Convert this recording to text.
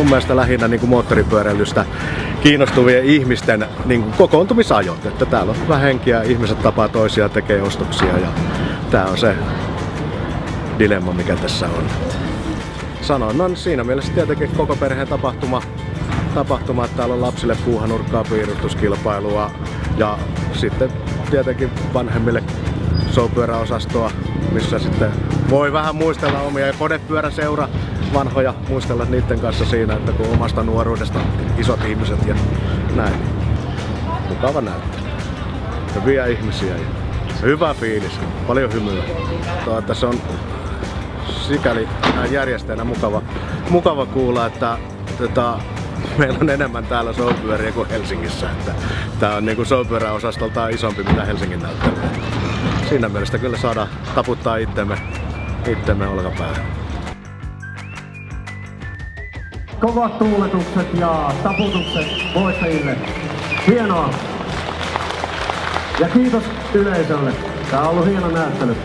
mun mielestä lähinnä niin kuin moottoripyöräilystä kiinnostuvien ihmisten niin kuin kokoontumisajot. Että täällä on vähän henkiä, ihmiset tapaa toisiaan, tekee ostoksia ja tää on se dilemma, mikä tässä on. Sanoin, no siinä mielessä tietenkin koko perheen tapahtuma, että täällä on lapsille puuhanurkkaa, piirustuskilpailua ja sitten tietenkin vanhemmille showpyöräosastoa, missä sitten voi vähän muistella omia ja kodepyöräseura vanhoja, muistella niiden kanssa siinä, että kun omasta nuoruudesta isot ihmiset ja näin. Mukava näyttää. Hyviä ihmisiä ja hyvä fiilis, paljon hymyä. Se on sikäli näin järjestäjänä mukava kuulla, että meillä on enemmän täällä showpyöriä kuin Helsingissä. Että tää on niinku showpyöräosastoltaan isompi mitä Helsingin näyttely. Siinä mielessä kyllä saadaan taputtaa itsemme olkapäähän. Kovat tuuletukset ja taputukset voittajille. Hienoa! Ja kiitos yleisölle. Tää on ollut hieno näyttely.